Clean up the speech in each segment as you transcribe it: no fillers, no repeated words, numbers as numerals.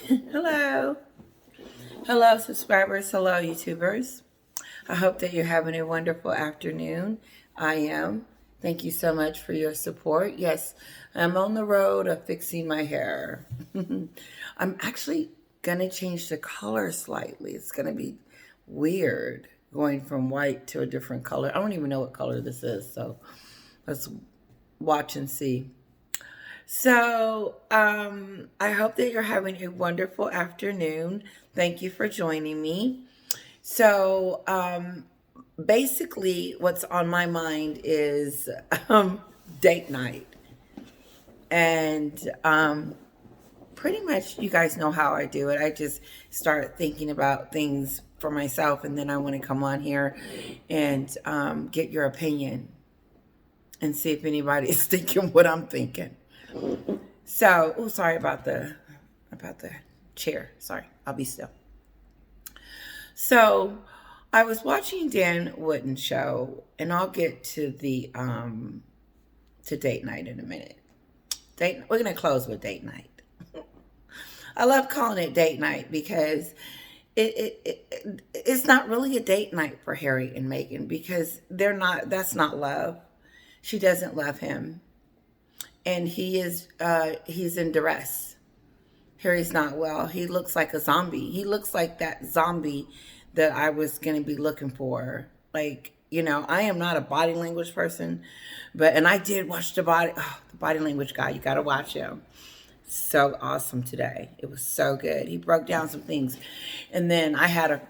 Hello. Hello, subscribers. Hello, YouTubers. I hope that you're having a wonderful afternoon. I am. Thank you so much for your support. Yes, I'm on the road of fixing my hair. I'm actually going to change the color slightly. It's going to be weird going from white to a different color. I don't even know what color this is, so let's watch and see. So, I hope that you're having a wonderful afternoon. Thank you for joining me. So, basically, what's on my mind is date night. And pretty much, you guys know how I do it. I just start thinking about things for myself, and then I want to come on here and get your opinion and see if anybody is thinking what I'm thinking. So, oh, sorry about the chair. Sorry, I'll be still. So, I was watching Dan Wootten's show, and I'll get to the to date night in a minute. We're gonna close with date night. I love calling it date night because it's not really a date night for Harry and Meghan because they're not. That's not love. She doesn't love him, and he's in duress. Harry's not well. He looks like a zombie. He looks like that zombie that I was going to be looking for. Like, I am not a body language person, and I did watch the body language guy. You got to watch him. So awesome today. It was so good. He broke down some things. And then I had a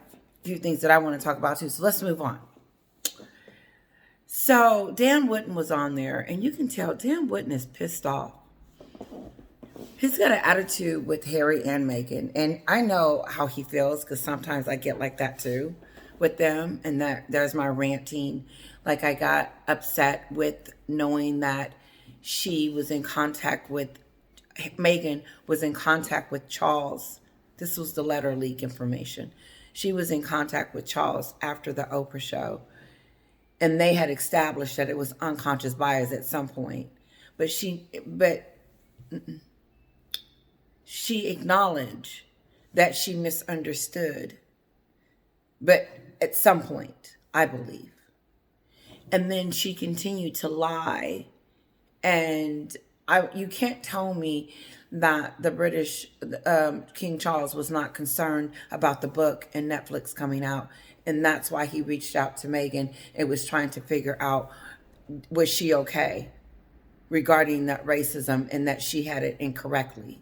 few things that I want to talk about too. So let's move on. So Dan Wootton was on there, and you can tell Dan Wootton is pissed off. He's got an attitude with Harry and Meghan, and I know how he feels because sometimes I get like that too with them, and there's my ranting. Like I got upset with knowing that she was in contact with, Meghan was in contact with Charles. This was the letter leak information. She was in contact with Charles after the Oprah show, and they had established that it was unconscious bias at some point. But she acknowledged that she misunderstood, but at some point, I believe. And then she continued to lie. And you can't tell me that the British King Charles was not concerned about the book and Netflix coming out. And that's why he reached out to Meghan and was trying to figure out, was she okay regarding that racism and that she had it incorrectly.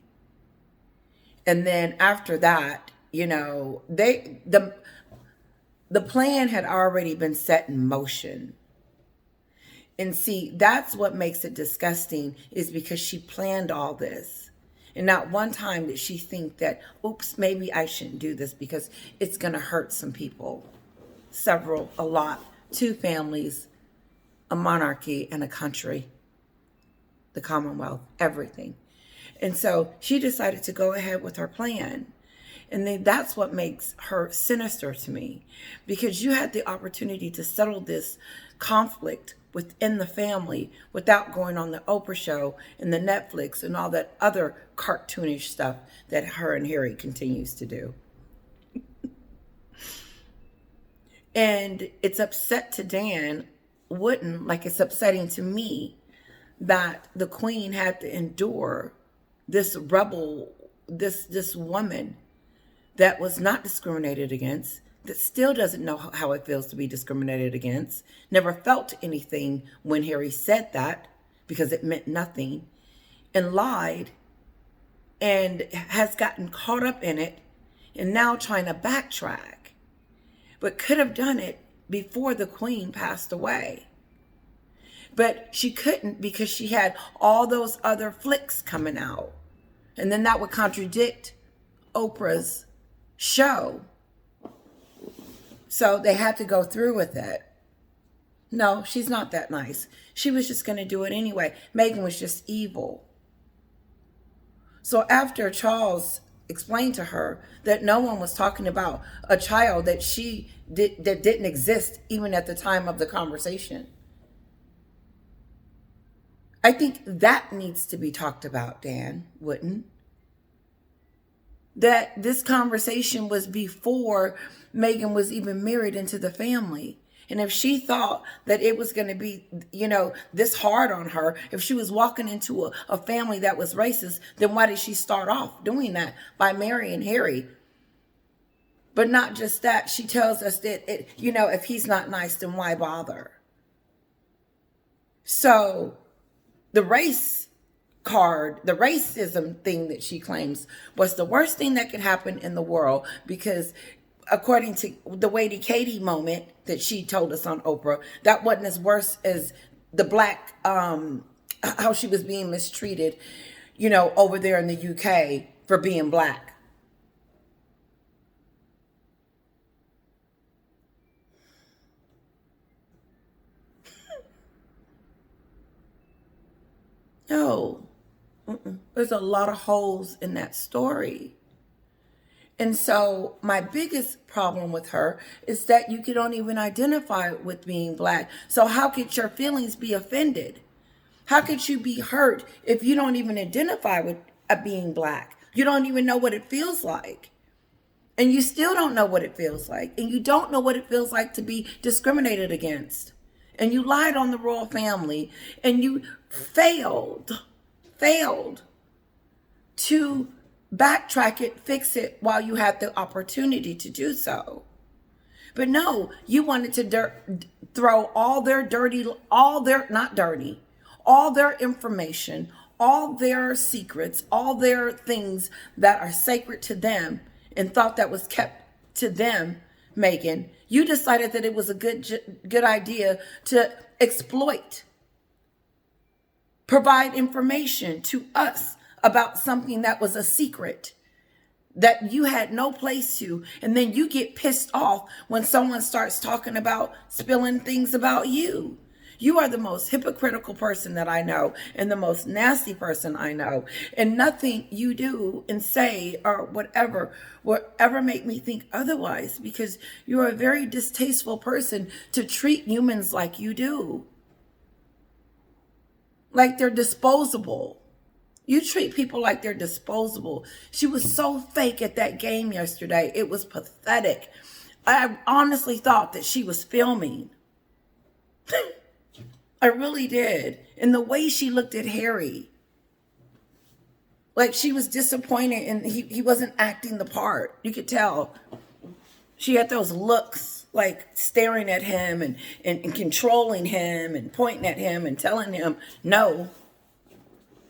And then after that, the plan had already been set in motion. And see, that's what makes it disgusting, is because she planned all this. And not one time did she think that, oops, maybe I shouldn't do this because it's going to hurt some people. A lot, 2 families, a monarchy, and a country, the Commonwealth, everything. And so she decided to go ahead with her plan. And then that's what makes her sinister to me, because you had the opportunity to settle this conflict within the family without going on the Oprah show and the Netflix and all that other cartoonish stuff that her and Harry continues to do. And it's upset to Dan Wootton, like it's upsetting to me, that the Queen had to endure this rebel, this woman that was not discriminated against, that still doesn't know how it feels to be discriminated against, never felt anything when Harry said that because it meant nothing, and lied, and has gotten caught up in it, and now trying to backtrack, but could have done it before the Queen passed away. But she couldn't because she had all those other flicks coming out. And then that would contradict Oprah's show. So they had to go through with it. No, she's not that nice. She was just going to do it anyway. Meghan was just evil. So after Charles explained to her that no one was talking about a child that that didn't exist even at the time of the conversation, I think that needs to be talked about, Dan Wootton. that this conversation was before Meghan was even married into the family. And if she thought that it was going to be, this hard on her, if she was walking into a family that was racist, then why did she start off doing that by marrying Harry? But not just that, she tells us that, if he's not nice, then why bother? So the race card, the racism thing that she claims was the worst thing that could happen in the world, because according to the Wadey Katie moment that she told us on Oprah, that wasn't as worse as the black, how she was being mistreated, over there in the UK for being black. No, there's a lot of holes in that story. And so my biggest problem with her is that you don't even identify with being black. So how could your feelings be offended? How could you be hurt if you don't even identify with being black? You don't even know what it feels like. And you still don't know what it feels like. And you don't know what it feels like to be discriminated against. And you lied on the royal family, and you failed to backtrack it, fix it while you had the opportunity to do so. But no, you wanted to throw all their information, all their secrets, all their things that are sacred to them, and thought that was kept to them, Meghan. You decided that it was a good idea to exploit, provide information to us about something that was a secret that you had no place to. And then you get pissed off when someone starts talking about spilling things about you. You are the most hypocritical person that I know, and the most nasty person I know. And nothing you do and say or whatever will ever make me think otherwise, because you're a very distasteful person to treat humans like you do. Like they're disposable. You treat people like they're disposable. She was so fake at that game yesterday. It was pathetic. I honestly thought that she was filming. I really did. And the way she looked at Harry, like she was disappointed and he wasn't acting the part. You could tell. She had those looks, like staring at him and controlling him and pointing at him and telling him no.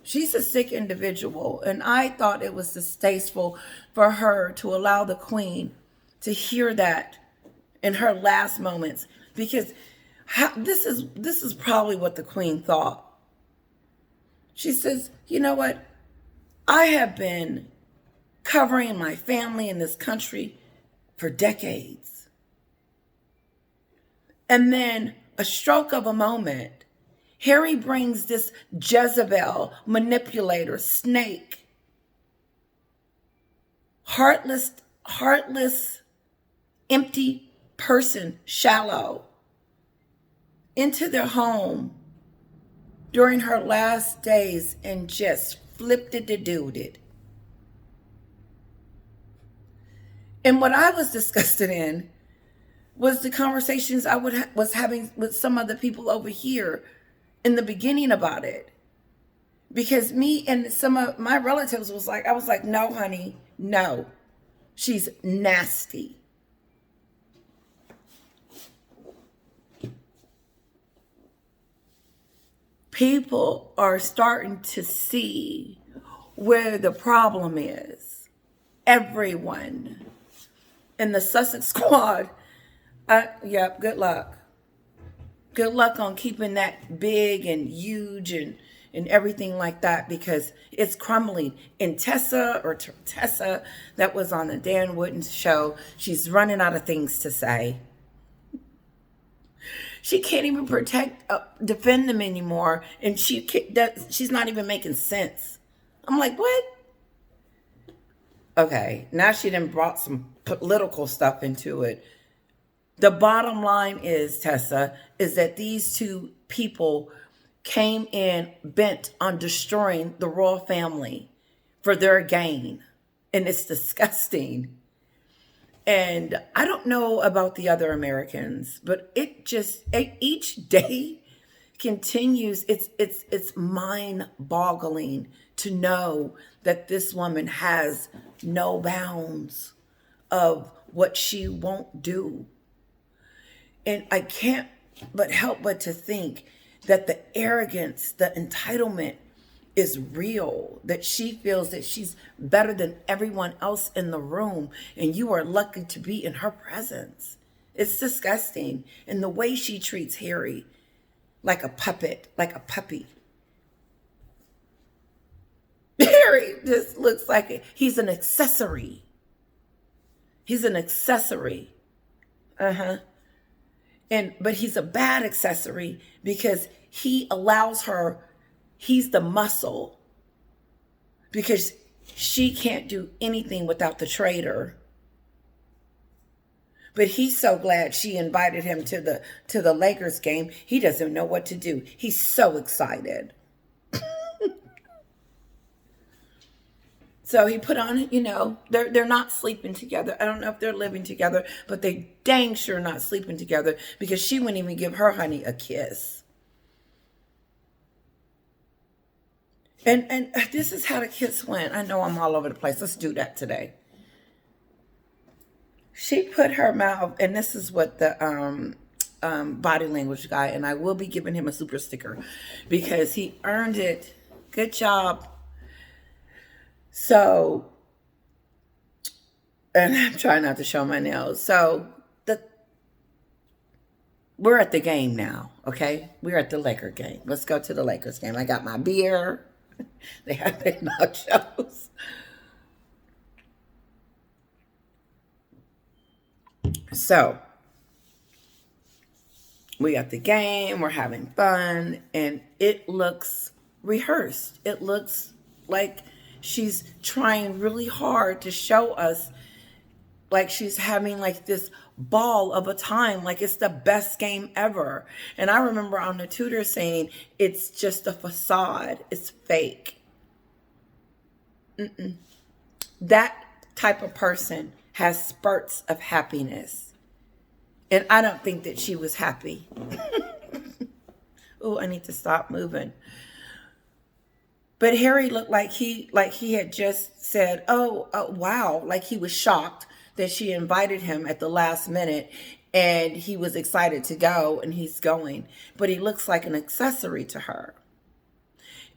She's a sick individual, and I thought it was distasteful for her to allow the Queen to hear that in her last moments, because this is probably what the Queen thought. She says, you know what? I have been covering my family in this country for decades. And then a stroke of a moment, Harry brings this Jezebel, manipulator, snake, heartless, empty person, shallow, into their home during her last days and just flipped it to dude it. And what I was disgusted in was the conversations I was having with some of the people over here in the beginning about it. Because me and some of my relatives I was like, no, honey, no. She's nasty. People are starting to see where the problem is. Everyone in the Sussex squad, good luck. Good luck on keeping that big and huge and everything like that, because it's crumbling. And Tessa, that was on the Dan Wooden show, she's running out of things to say. She can't even defend them anymore, and she's not even making sense. I'm like, what? Okay, now she done brought some political stuff into it. The bottom line is, Tessa, is that these two people came in bent on destroying the royal family for their gain. And it's disgusting. And I don't know about the other Americans, but it just each day continues. It's mind-boggling to know that this woman has no bounds of what she won't do. And I can't but help but to think that the arrogance, the entitlement is real, that she feels that she's better than everyone else in the room, and you are lucky to be in her presence. It's disgusting. And the way she treats Harry like a puppet, like a puppy. Harry just looks like he's an accessory. He's an accessory. But he's a bad accessory because he allows her, he's the muscle, because she can't do anything without the traitor. But he's so glad she invited him to the Lakers game. He doesn't know what to do. He's so excited. So he put on, they're not sleeping together. I don't know if they're living together, but they dang sure not sleeping together, because she wouldn't even give her honey a kiss. And this is how the kiss went. I know I'm all over the place. Let's do that today. She put her mouth, and this is what the body language guy, and I will be giving him a super sticker because he earned it. Good job. So, and I'm trying not to show my nails. So we're at the game now, okay? We're at the Laker game. Let's go to the Lakers game. I got my beer. They have their nachos. So, we at the game. We're having fun. And it looks rehearsed. It looks like she's trying really hard to show us like she's having like this ball of a time, like it's the best game ever. And I remember on the tutor saying, it's just a facade. It's fake. That type of person has spurts of happiness. And I don't think that she was happy. Oh, I need to stop moving. But Harry looked like he had just said, oh, wow. Like he was shocked that she invited him at the last minute, and he was excited to go, and he's going. But he looks like an accessory to her.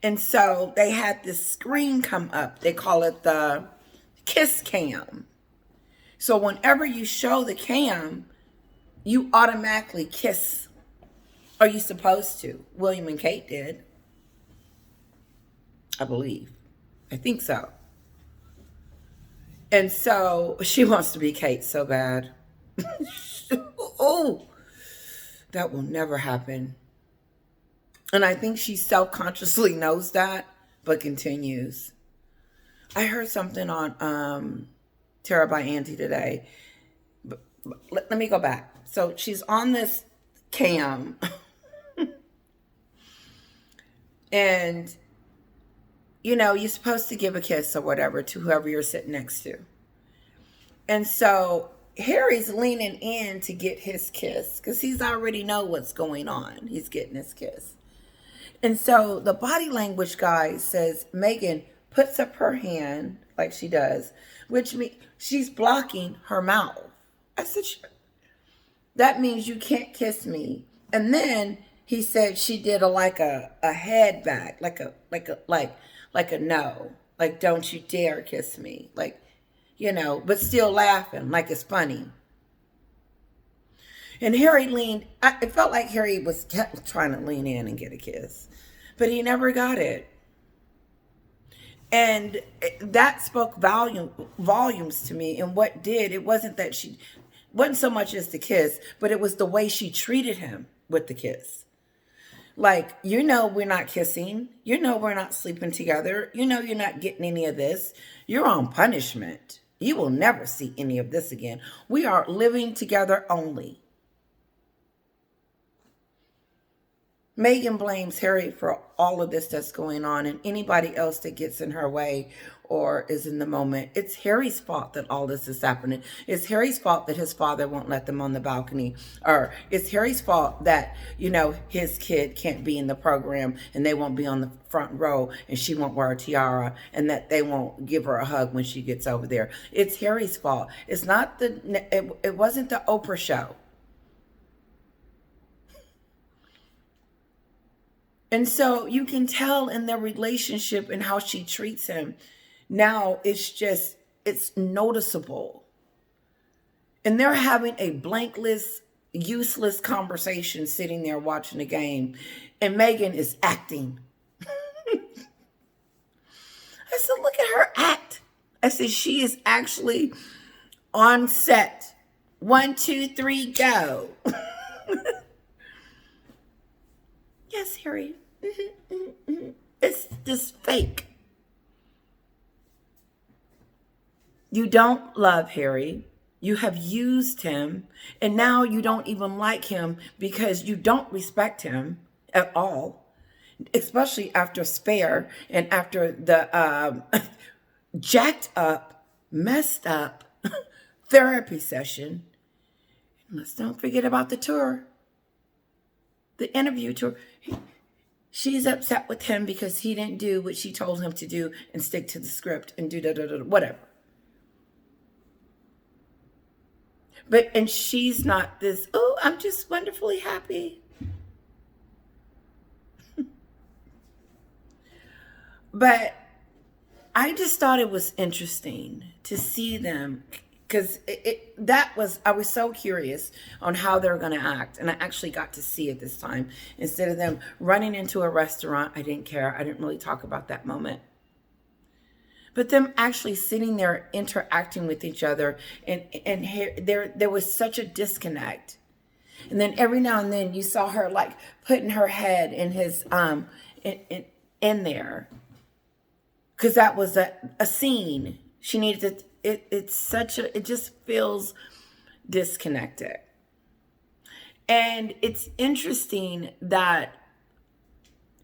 And so they had this screen come up. They call it the kiss cam. So whenever you show the cam, you automatically kiss. Are you supposed to? William and Kate did. I believe. I think so. And so she wants to be Kate so bad. Oh, that will never happen. And I think she self-consciously knows that, but continues. I heard something on Tara by Auntie today. But let me go back. So she's on this cam. And you're supposed to give a kiss or whatever to whoever you're sitting next to. And so Harry's leaning in to get his kiss because he's already know what's going on. He's getting his kiss. And so the body language guy says, Maghen puts up her hand like she does, which means she's blocking her mouth. I said, that means you can't kiss me. And then he said she did a head back, like a no, like don't you dare kiss me, but still laughing like it's funny. And Harry leaned. It felt like Harry kept trying to lean in and get a kiss, but he never got it. And that spoke volumes to me. And what did, it wasn't that she wasn't so much as the kiss, but it was the way she treated him with the kiss. Like, we're not kissing. We're not sleeping together. You're not getting any of this. You're on punishment. You will never see any of this again. We are living together only. Maghen blames Harry for all of this that's going on, and anybody else that gets in her way or is in the moment. It's Harry's fault that all this is happening. It's Harry's fault that his father won't let them on the balcony. Or it's Harry's fault that, his kid can't be in the program and they won't be on the front row and she won't wear a tiara and that they won't give her a hug when she gets over there. It's Harry's fault. It's not it wasn't the Oprah show. And so you can tell in their relationship and how she treats him. Now it's noticeable. And they're having a blankless, useless conversation sitting there watching the game. And Meghan is acting. I said, look at her act. I said, she is actually on set. 1, 2, 3, go. Yes, Harry. It's just fake. You don't love Harry. You have used him. And now you don't even like him because you don't respect him at all. Especially after Spare and after the jacked up, messed up therapy session. Let's don't forget about the tour. The interview tour. She's upset with him because he didn't do what she told him to do and stick to the script and do whatever. And she's not this, oh, I'm just wonderfully happy. But I just thought it was interesting to see them because I was so curious on how they're going to act. And I actually got to see it this time. Instead of them running into a restaurant, I didn't care. I didn't really talk about that moment. But them actually sitting there interacting with each other. And there was such a disconnect. And then every now and then you saw her like putting her head in his, in there. Because that was a scene. She needed to, it just feels disconnected. And it's interesting that,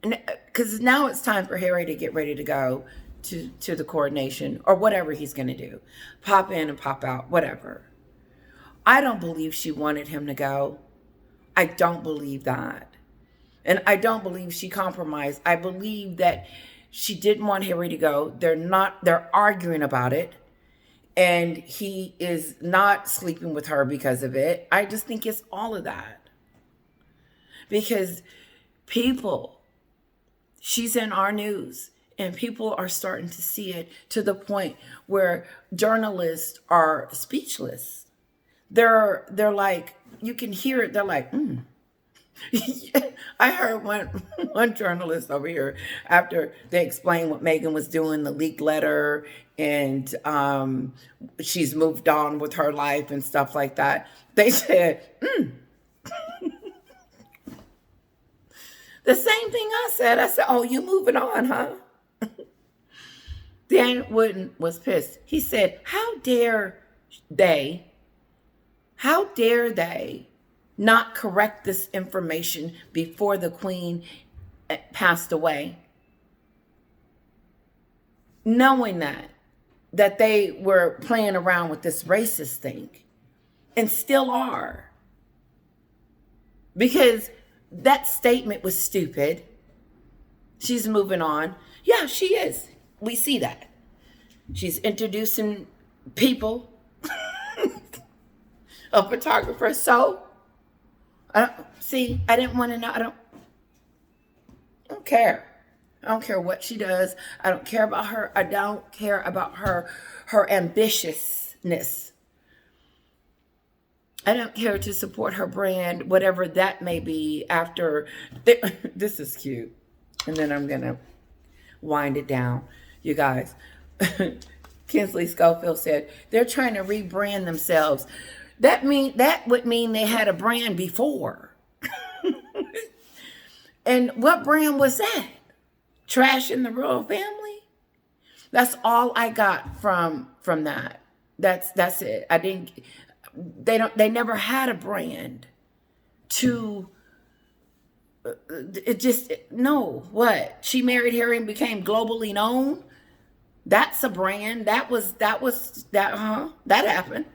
because now it's time for Harry to get ready to go to the coordination or whatever he's going to do. Pop in and pop out, whatever. I don't believe she wanted him to go. I don't believe that. And I don't believe she compromised. I believe that she didn't want Harry to go. They're arguing about it. And he is not sleeping with her because of it. I just think it's all of that. Because she's in our news. And people are starting to see it to the point where journalists are speechless. They're like, you can hear it. They're like, I heard one journalist over here after they explained what Meghan was doing, the leaked letter, and she's moved on with her life and stuff like that. They said, the same thing I said. I said, oh, you moving on, huh? Dan Wooden was pissed. He said, how dare they not correct this information before the Queen passed away? Knowing that they were playing around with this racist thing and still are. Because that statement was stupid. She's moving on. Yeah, she is. We see that. She's introducing people. A photographer. So, I didn't want to know. I don't care. I don't care what she does. I don't care about her. I don't care about her ambitiousness. I don't care to support her brand, whatever that may be after. This is cute. And then I'm going to wind it down. You guys, Kinsley Schofield said, they're trying to rebrand themselves. That would mean they had a brand before. And what brand was that? Trash in the Royal Family? That's all I got from that. That's it. They never had a brand to what? She married Harry and became globally known? That's a brand. That happened.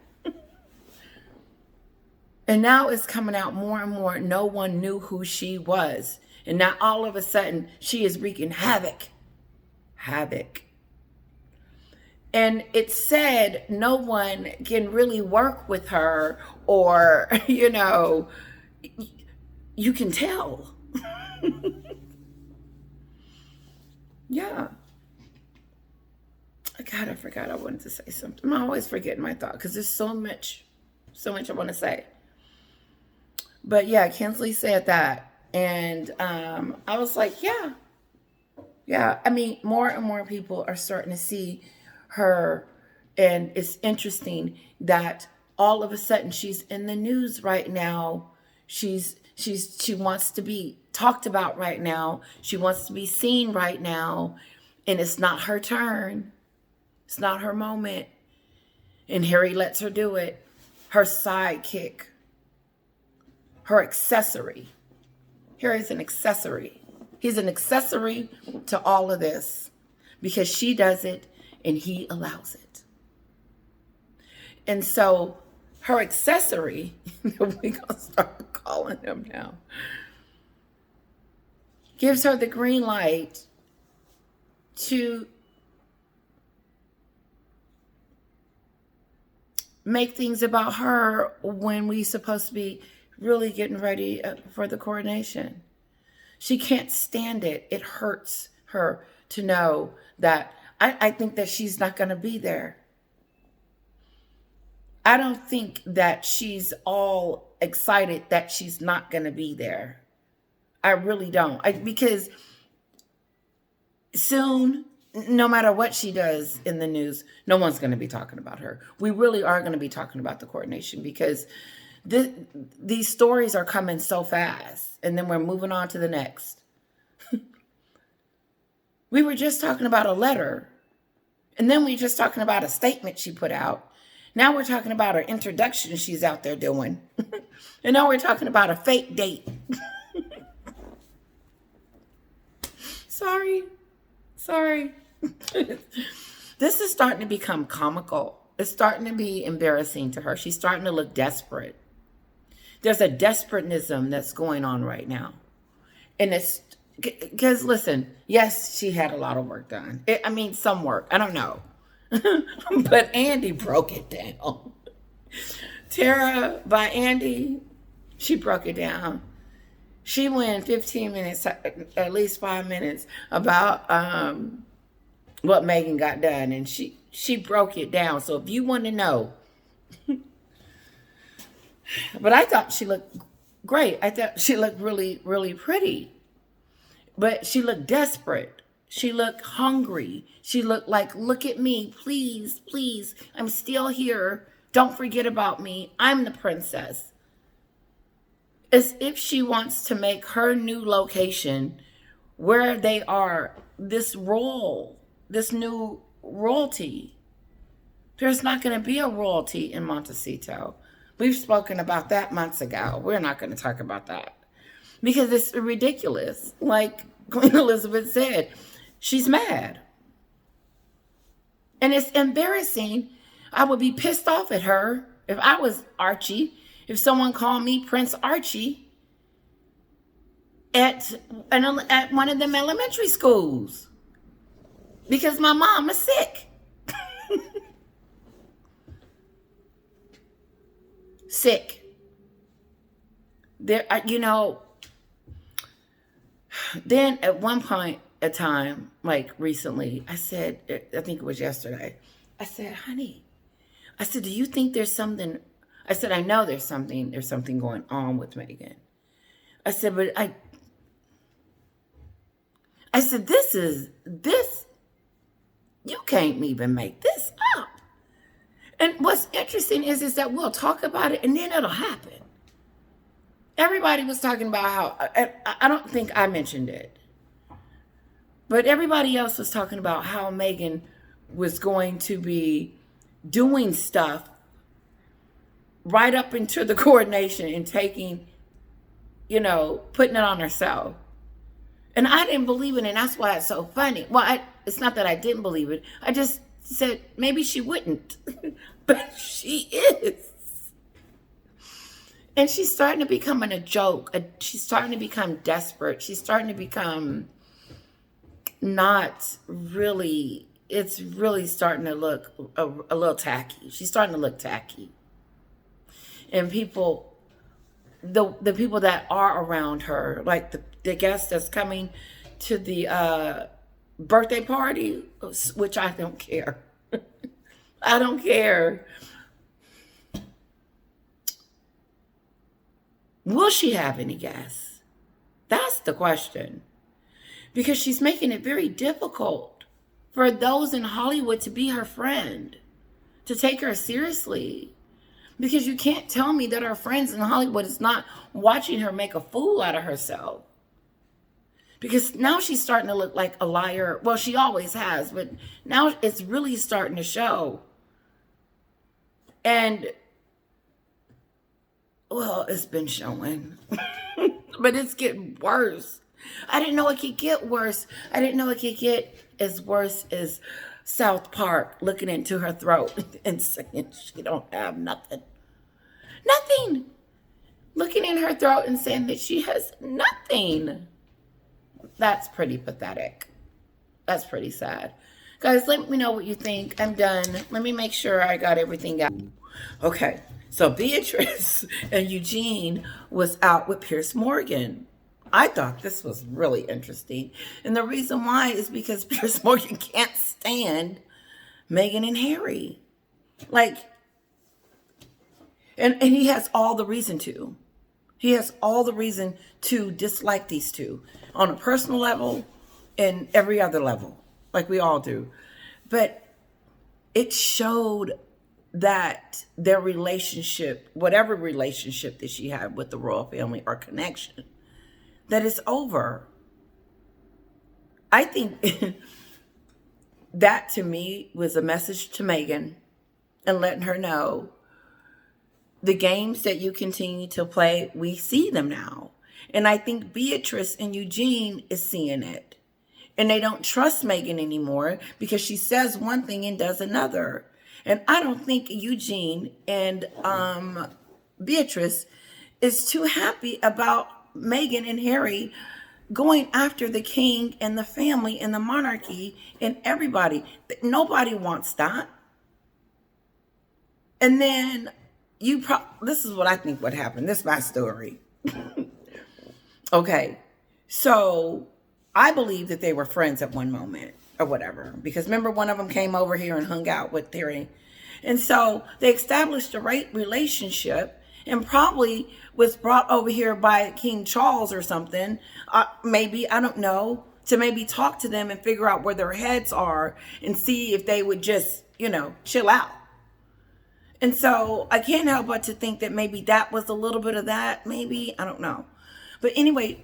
And now it's coming out more and more. No one knew who she was. And now all of a sudden she is wreaking havoc. Havoc. And it said no one can really work with her, or, you can tell. Yeah. God, I forgot I wanted to say something. I'm always forgetting my thought because there's so much I want to say. But yeah, Kinsley said that. And I was like, yeah. I mean, more and more people are starting to see her. And it's interesting that all of a sudden she's in the news right now. She wants to be talked about right now. She wants to be seen right now. And it's not her turn. It's not her moment. And Harry lets her do it. Her sidekick. Her accessory. Harry's an accessory. He's an accessory to all of this because she does it and he allows it. And so her accessory, we're going to start calling him now, gives her the green light to make things about her when we supposed to be really getting ready for the coronation. She can't stand it. It hurts her to know that I think that she's not going to be there. I don't think that she's all excited that she's not going to be there. I really don't. Because soon, no matter what she does in the news, no one's going to be talking about her. We really are going to be talking about the coronation because these stories are coming so fast. And then we're moving on to the next. We were just talking about a letter. And then we were just talking about a statement she put out. Now we're talking about her introduction she's out there doing. And now we're talking about a fake date. Sorry. This is starting to become comical. It's starting to be embarrassing to her. She's starting to look desperate. There's a desperatism that's going on right now. And it's because, listen, yes, she had a lot of work done. Some work. I don't know. But Andy broke it down. Tara by Andy, she broke it down. She went 15 minutes, at least 5 minutes, about what Maghen got done. And she broke it down. So if you want to know. But I thought she looked great. I thought she looked really, really pretty. But she looked desperate. She looked hungry. She looked like, look at me, please, please. I'm still here. Don't forget about me. I'm the princess. As if she wants to make her new location where they are, this new royalty. There's not going to be a royalty in Montecito. We've spoken about that months ago. We're not going to talk about that because it's ridiculous. Like Queen Elizabeth said, she's mad. And it's embarrassing. I would be pissed off at her if I was Archie, if someone called me Prince Archie at one of them elementary schools because my mom is sick. Sick. There, then at one point in time, like recently, I said, I think it was yesterday, I said, honey, I said, do you think there's something? I said, I know there's something going on with Maghen. I said, but I said, this, you can't even make this up. And what's interesting is that we'll talk about it and then it'll happen. Everybody was talking about how, I don't think I mentioned it, but everybody else was talking about how Maghen was going to be doing stuff right up into the coronation and taking, putting it on herself. And I didn't believe it, and that's why it's so funny. Well, it's not that I didn't believe it. I just said maybe she wouldn't. But she is. And she's starting to become a joke. She's starting to become desperate. She's starting to become not really, it's really starting to look a little tacky. She's starting to look tacky. And people, the people that are around her, like the guest that's coming to the birthday party, which I don't care. I don't care. Will she have any guests? That's the question. Because she's making it very difficult for those in Hollywood to be her friend, to take her seriously. Because you can't tell me that her friends in Hollywood is not watching her make a fool out of herself. Because now she's starting to look like a liar. Well, she always has, but now it's really starting to show. And, well, it's been showing. But it's getting worse. I didn't know it could get worse. I didn't know it could get as worse as South Park looking into her throat and saying she don't have nothing. Nothing. Looking in her throat and saying that she has nothing. That's pretty pathetic. That's pretty sad. Guys, let me know what you think. I'm done. Let me make sure I got everything out. Okay. So Beatrice and Eugene was out with Piers Morgan. I thought this was really interesting. And the reason why is because Piers Morgan can't stand Meghan and Harry. Like, and he has all the reason to. He has all the reason to dislike these two on a personal level and every other level, like we all do. But it showed that their relationship, whatever relationship that she had with the royal family or connection, that it's over. I think that to me was a message to Meghan and letting her know the games that you continue to play, we see them now. And I think Beatrice and Eugene is seeing it. And they don't trust Meghan anymore because she says one thing and does another. And I don't think Eugene and Beatrice is too happy about Meghan and Harry going after the king and the family and the monarchy and everybody. Nobody wants that. And then this is what I think would happen. This is my story. Okay. So I believe that they were friends at one moment or whatever. Because remember, one of them came over here and hung out with Harry. And so they established a right relationship and probably was brought over here by King Charles or something. Maybe, I don't know, to maybe talk to them and figure out where their heads are and see if they would just, chill out. And so I can't help but to think that maybe that was a little bit of that. Maybe, I don't know. But anyway,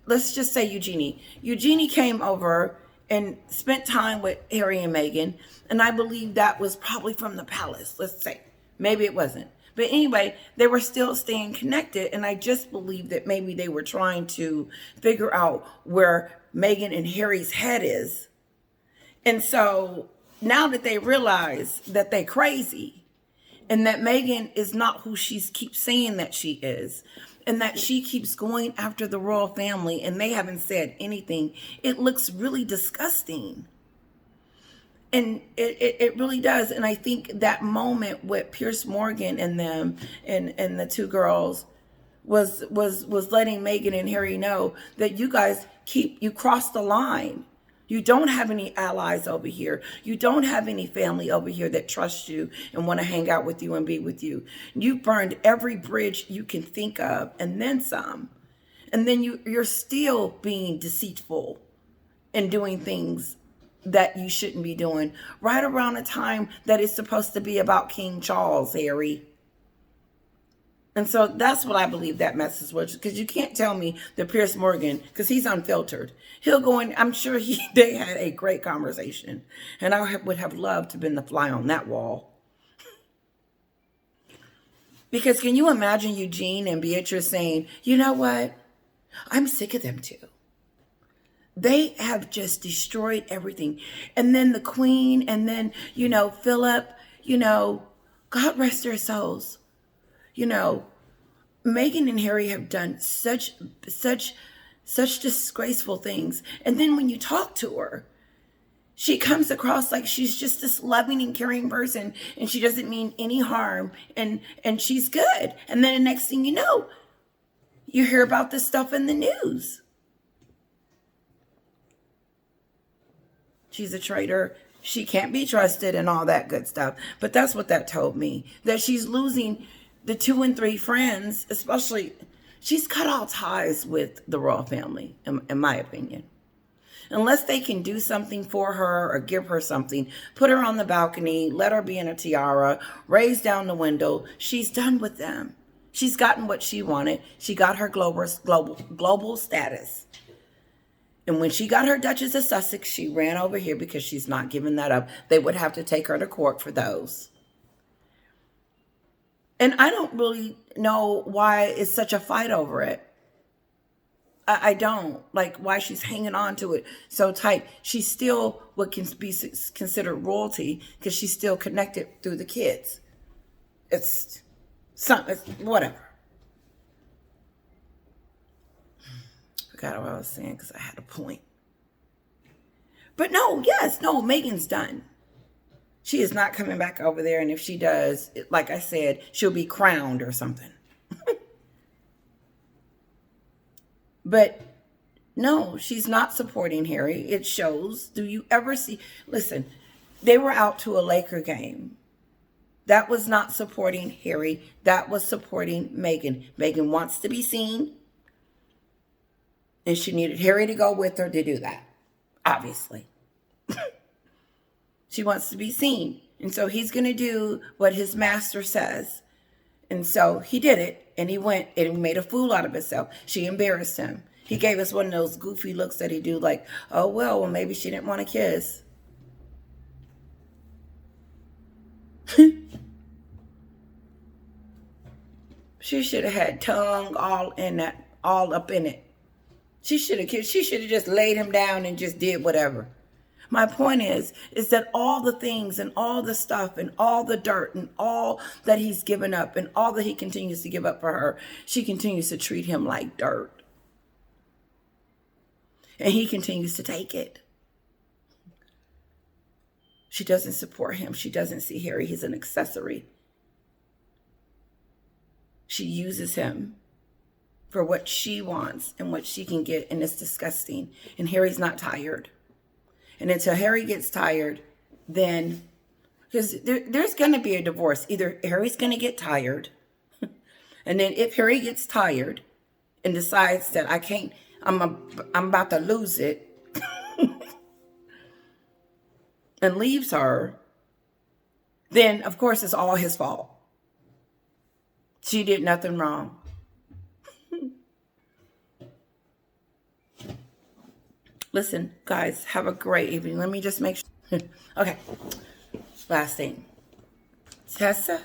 let's just say Eugenie. Eugenie came over and spent time with Harry and Meghan. And I believe that was probably from the palace, let's say. Maybe it wasn't. But anyway, they were still staying connected. And I just believe that maybe they were trying to figure out where Meghan and Harry's head is. And so now that they realize that they're crazy and that Meghan is not who she keeps saying that she is, and that she keeps going after the royal family and they haven't said anything, it looks really disgusting. And it really does. And I think that moment with Piers Morgan and them and the two girls was letting Meghan and Harry know that you guys you crossed the line. You don't have any allies over here. You don't have any family over here that trusts you and want to hang out with you and be with you. You've burned every bridge you can think of and then some. And then you're still being deceitful and doing things that you shouldn't be doing right around the time that it's supposed to be about King Charles, Harry. And so that's what I believe that message was, because you can't tell me that Piers Morgan, because he's unfiltered, he'll go in. I'm sure they had a great conversation, and I would have loved to have been the fly on that wall. Because can you imagine Eugene and Beatrice saying, you know what? I'm sick of them too. They have just destroyed everything. And then the Queen, and then, Philip, God rest their souls. Meghan and Harry have done such disgraceful things. And then when you talk to her, she comes across like she's just this loving and caring person, and she doesn't mean any harm, and she's good. And then the next thing you know, you hear about this stuff in the news. She's a traitor. She can't be trusted and all that good stuff. But that's what that told me, that she's losing the 2 and 3 friends, especially. She's cut all ties with the royal family, in my opinion. Unless they can do something for her or give her something, put her on the balcony, let her be in a tiara, raise down the window, she's done with them. She's gotten what she wanted. She got her global status. And when she got her Duchess of Sussex, she ran over here because she's not giving that up. They would have to take her to court for those. And I don't really know why it's such a fight over it. I don't. Like, why she's hanging on to it so tight. She's still what can be considered royalty because she's still connected through the kids. It's whatever. Forgot what I was saying because I had a point. But no, Meghan's done. She is not coming back over there. And if she does, like I said, she'll be crowned or something. But no, she's not supporting Harry. It shows. Do you ever see? Listen, they were out to a Laker game. That was not supporting Harry. That was supporting Meghan. Meghan wants to be seen. And she needed Harry to go with her to do that. Obviously. She wants to be seen. And so he's going to do what his master says. And so he did it. And he went and he made a fool out of himself. She embarrassed him. He gave us one of those goofy looks that he do, like, oh, well, maybe she didn't want to kiss. She should have had tongue all up in it. She should have kissed. She should have just laid him down and just did whatever. My point is that all the things and all the stuff and all the dirt and all that he's given up and all that he continues to give up for her, she continues to treat him like dirt. And he continues to take it. She doesn't support him. She doesn't see Harry. He's an accessory. She uses him for what she wants and what she can get, and it's disgusting. And Harry's not tired. And until Harry gets tired, then, because there's going to be a divorce. Either Harry's going to get tired, and then if Harry gets tired and decides that I'm about to lose it, and leaves her, then of course it's all his fault. She did nothing wrong. Listen, guys, have a great evening. Let me just make sure. Okay. Last thing. Tessa,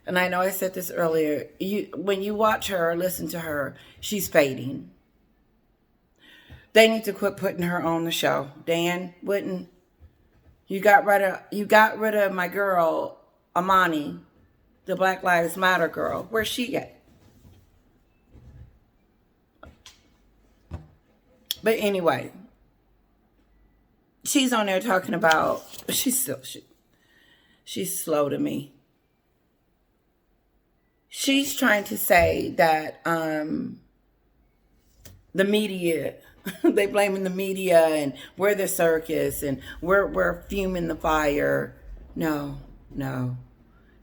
and I know I said this earlier, when you watch her or listen to her, she's fading. They need to quit putting her on the show. Dan Witten, you got rid of my girl, Amani, the Black Lives Matter girl. Where's she at? But anyway, she's on there talking about, she's slow to me. She's trying to say that the media, they blaming the media and we're the circus and we're fuming the fire. No.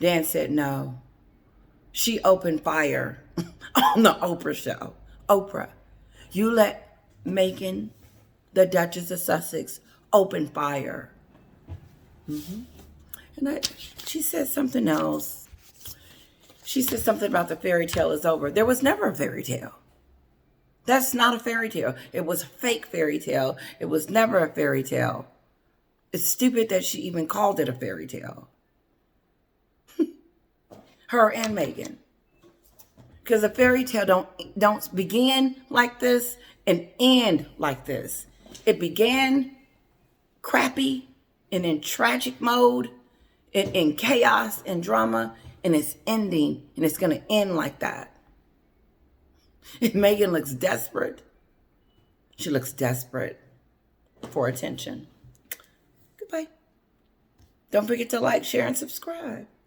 Dan said no. She opened fire on the Oprah show. Oprah, you let Meghan, the Duchess of Sussex, open fire. And she said something else. She said something about the fairy tale is over. There was never a fairy tale. That's not a fairy tale. It was a fake fairy tale. It was never a fairy tale. It's stupid that she even called it a fairy tale. Her and Meghan. Because a fairy tale don't begin like this and end like this. It began crappy and in tragic mode, in chaos and drama, and it's ending, and it's going to end like that. And Meghan looks desperate. She looks desperate for attention. Goodbye. Don't forget to like, share, and subscribe.